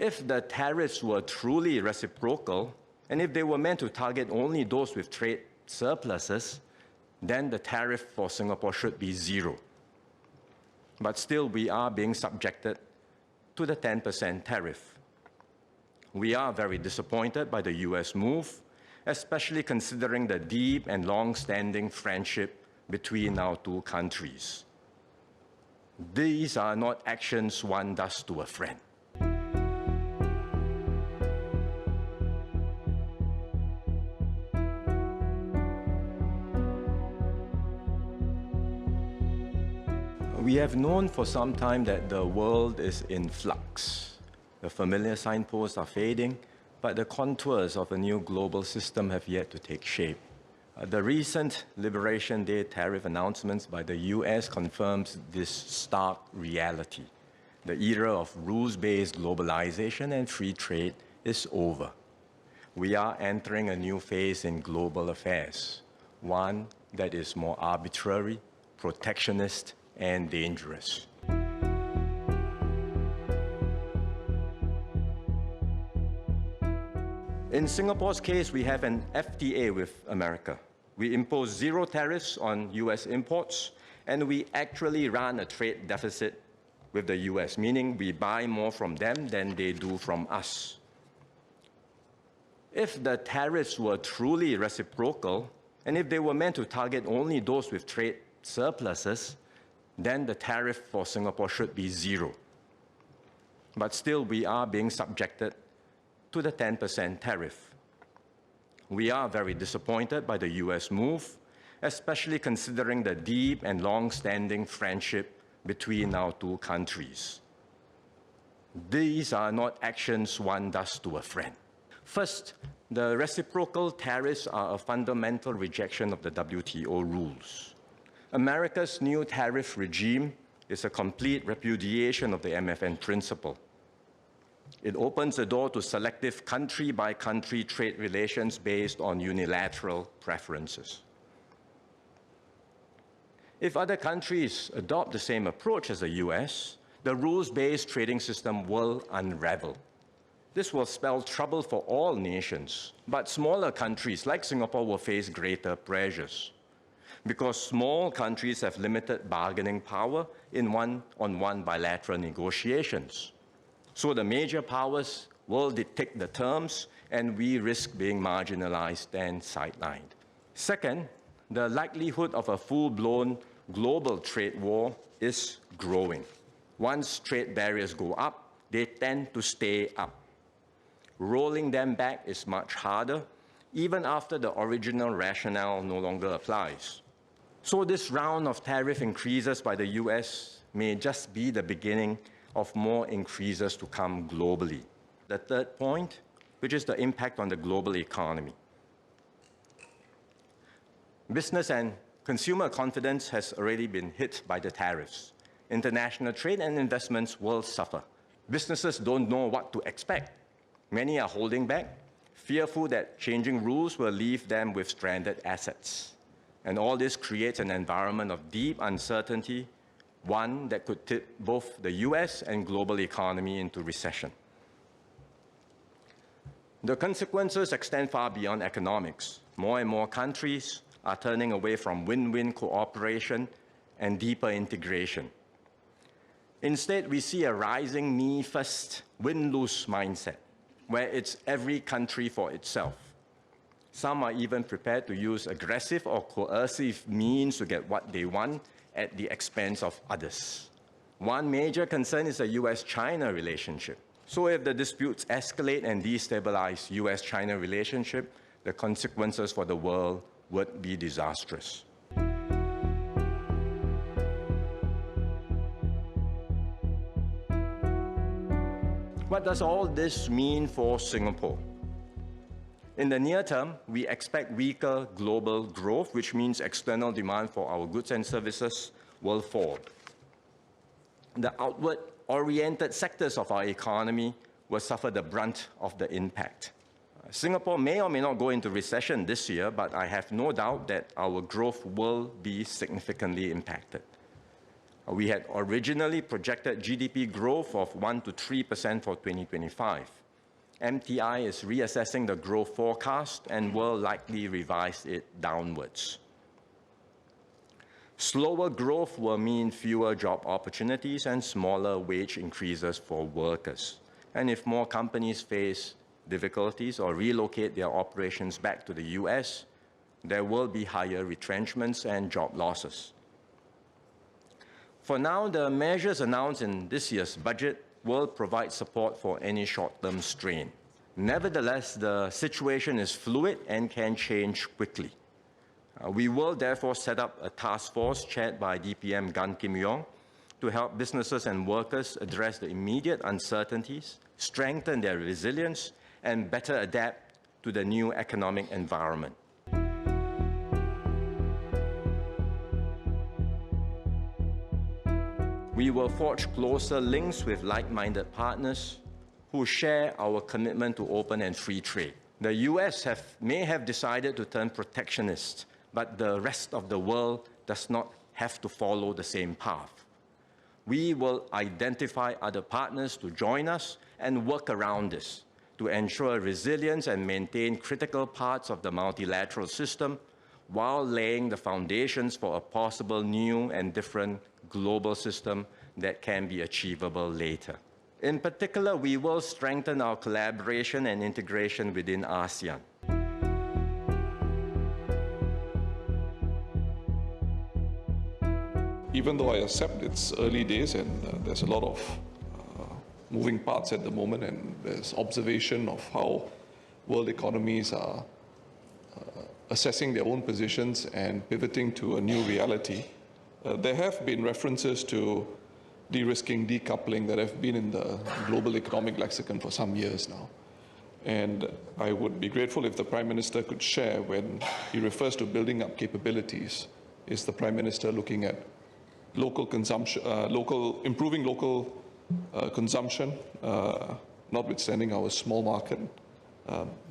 If the tariffs were truly reciprocal, and if they were meant to target only those with trade surpluses, then the tariff for Singapore should be zero. But still, we are being subjected to the 10% tariff. We are very disappointed by the US move, especially considering the deep and long-standing friendship between our two countries. These are not actions one does to a friend. We have known for some time that the world is in flux. The familiar signposts are fading, but the contours of a new global system have yet to take shape. The recent Liberation Day tariff announcements by the US confirms this stark reality. The era of rules-based globalization and free trade is over. We are entering a new phase in global affairs, one that is more arbitrary, protectionist, and dangerous. In Singapore's case, we have an FTA with America. We impose zero tariffs on US imports, and we actually run a trade deficit with the US, meaning we buy more from them than they do from us. If the tariffs were truly reciprocal, and if they were meant to target only those with trade surpluses, then the tariff for Singapore should be zero. But still, we are being subjected to the 10% tariff. We are very disappointed by the US move, especially considering the deep and long-standing friendship between our two countries. These are not actions one does to a friend. First, the reciprocal tariffs are a fundamental rejection of the WTO rules. America's new tariff regime is a complete repudiation of the MFN principle. It opens the door to selective country-by-country trade relations based on unilateral preferences. If other countries adopt the same approach as the US, the rules-based trading system will unravel. This will spell trouble for all nations, but smaller countries like Singapore will face greater pressures, because small countries have limited bargaining power in one-on-one bilateral negotiations. So the major powers will dictate the terms, and we risk being marginalized and sidelined. Second, the likelihood of a full-blown global trade war is growing. Once trade barriers go up, they tend to stay up. Rolling them back is much harder, even after the original rationale no longer applies. So this round of tariff increases by the US may just be the beginning of more increases to come globally. The third point, which is the impact on the global economy. Business and consumer confidence has already been hit by the tariffs. International trade and investments will suffer. Businesses don't know what to expect. Many are holding back, fearful that changing rules will leave them with stranded assets. And all this creates an environment of deep uncertainty, one that could tip both the US and global economy into recession. The consequences extend far beyond economics. More and more countries are turning away from win-win cooperation and deeper integration. Instead, we see a rising me-first, win-lose mindset, where it's every country for itself. Some are even prepared to use aggressive or coercive means to get what they want at the expense of others. One major concern is the US-China relationship. So if the disputes escalate and destabilize US-China relationship, the consequences for the world would be disastrous. What does all this mean for Singapore? In the near term, we expect weaker global growth, which means external demand for our goods and services will fall. The outward-oriented sectors of our economy will suffer the brunt of the impact. Singapore may or may not go into recession this year, but I have no doubt that our growth will be significantly impacted. We had originally projected GDP growth of 1 to 3% for 2025. MTI is reassessing the growth forecast and will likely revise it downwards. Slower growth will mean fewer job opportunities and smaller wage increases for workers. And if more companies face difficulties or relocate their operations back to the US, there will be higher retrenchments and job losses. For now, the measures announced in this year's budget will provide support for any short-term strain. Nevertheless, the situation is fluid and can change quickly. We will therefore set up a task force chaired by DPM Gan Kim Yong to help businesses and workers address the immediate uncertainties, strengthen their resilience, and better adapt to the new economic environment. We will forge closer links with like-minded partners who share our commitment to open and free trade. The US may have decided to turn protectionist, but the rest of the world does not have to follow the same path. We will identify other partners to join us and work around this to ensure resilience and maintain critical parts of the multilateral system while laying the foundations for a possible new and different global system that can be achievable later. In particular, we will strengthen our collaboration and integration within ASEAN. Even though I accept it's early days and there's a lot of moving parts at the moment and there's observation of how world economies are assessing their own positions and pivoting to a new reality, there have been references to de-risking, decoupling that have been in the global economic lexicon for some years now. And I would be grateful if the Prime Minister could share, when he refers to building up capabilities, is the Prime Minister looking at local consumption, improving local consumption, notwithstanding our small market,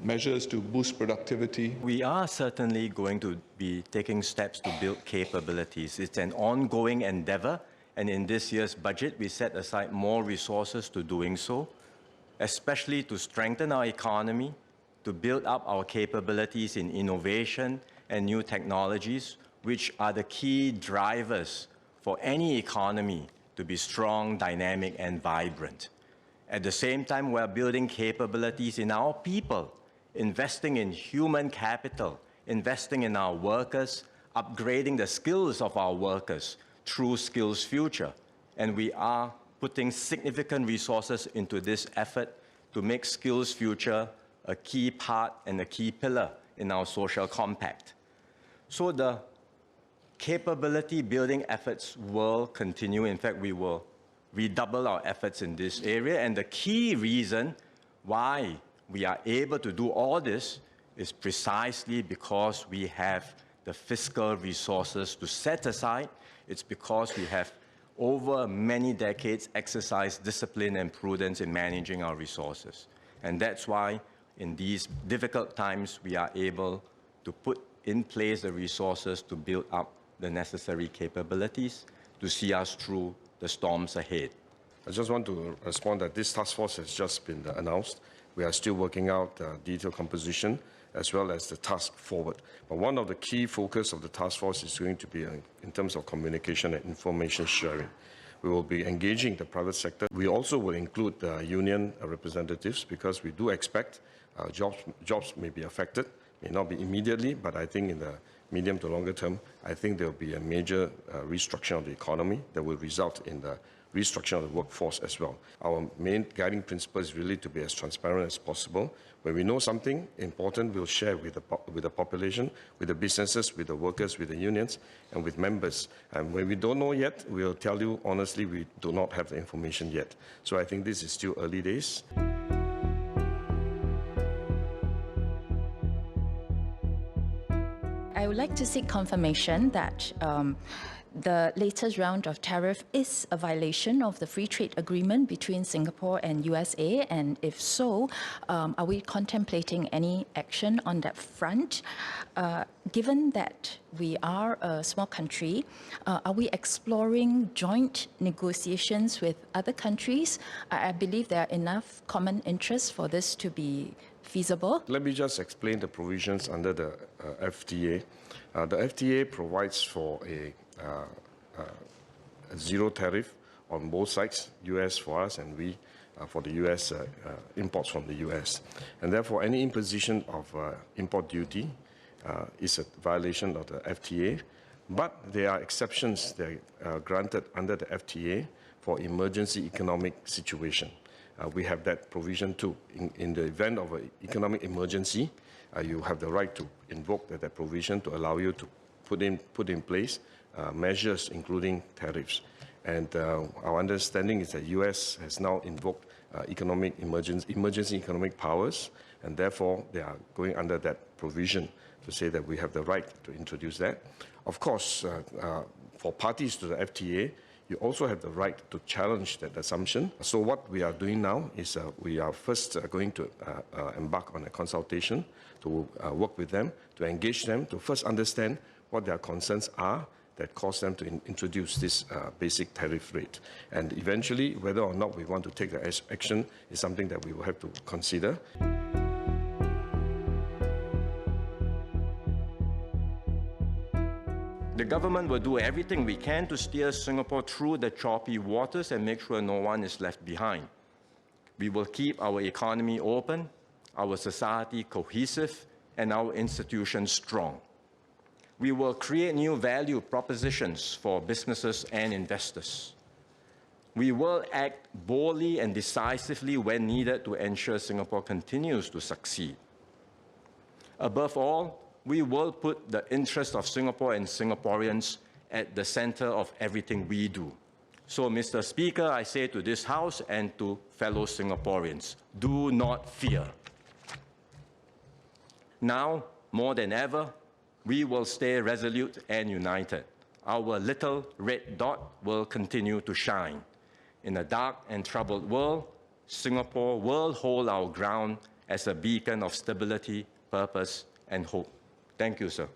measures to boost productivity? We are certainly going to be taking steps to build capabilities. It's an ongoing endeavor, and in this year's budget, we set aside more resources to doing so, especially to strengthen our economy, to build up our capabilities in innovation and new technologies, which are the key drivers for any economy to be strong, dynamic, and vibrant. At the same time, we're building capabilities in our people, investing in human capital, investing in our workers, upgrading the skills of our workers through Skills Future. And we are putting significant resources into this effort to make Skills Future a key part and a key pillar in our social compact. So the capability building efforts will continue. In fact, we will redouble our efforts in this area. And the key reason why we are able to do all this is precisely because we have the fiscal resources to set aside. It's because we have, over many decades, exercised discipline and prudence in managing our resources. And that's why, in these difficult times, we are able to put in place the resources to build up the necessary capabilities to see us through the storms ahead. I just want to respond that this task force has just been announced. We are still working out the detailed composition as well as the task forward. But one of the key focus of the task force is going to be in terms of communication and information sharing. We will be engaging the private sector. We also will include the union representatives because we do expect jobs may be affected, may not be immediately, but I think in the medium to longer term, I think there will be a major restructuring of the economy that will result in the restructuring of the workforce as well. Our main guiding principle is really to be as transparent as possible. When we know something important, we'll share with the population, with the businesses, with the workers, with the unions, and with members. And when we don't know yet, we'll tell you honestly, we do not have the information yet. So I think this is still early days. I would like to seek confirmation that the latest round of tariff is a violation of the free trade agreement between Singapore and USA, and if so, are we contemplating any action on that front? Given that we are a small country, are we exploring joint negotiations with other countries? I believe there are enough common interests for this to be feasible. Let me just explain the provisions under the FTA. The FTA provides for a zero tariff on both sides, US for us and we for the US imports from the US. And therefore, any imposition of import duty is a violation of the FTA, but there are exceptions that are granted under the FTA for emergency economic situation. We have that provision too. In the event of an economic emergency, you have the right to invoke that provision to allow you to put in place measures including tariffs. And our understanding is that US has now invoked emergency economic powers, and therefore they are going under that provision to say that we have the right to introduce that. Of course, for parties to the FTA, you also have the right to challenge that assumption. So what we are doing now is we are first going to embark on a consultation to work with them, to engage them, to first understand what their concerns are that cause them to introduce this basic tariff rate. And eventually, whether or not we want to take the action is something that we will have to consider. The government will do everything we can to steer Singapore through the choppy waters and make sure no one is left behind. We will keep our economy open, our society cohesive, and our institutions strong. We will create new value propositions for businesses and investors. We will act boldly and decisively when needed to ensure Singapore continues to succeed. Above all, we will put the interests of Singapore and Singaporeans at the center of everything we do. So, Mr. Speaker, I say to this House and to fellow Singaporeans, do not fear. Now, more than ever, we will stay resolute and united. Our little red dot will continue to shine. In a dark and troubled world, Singapore will hold our ground as a beacon of stability, purpose, and hope. Thank you, sir.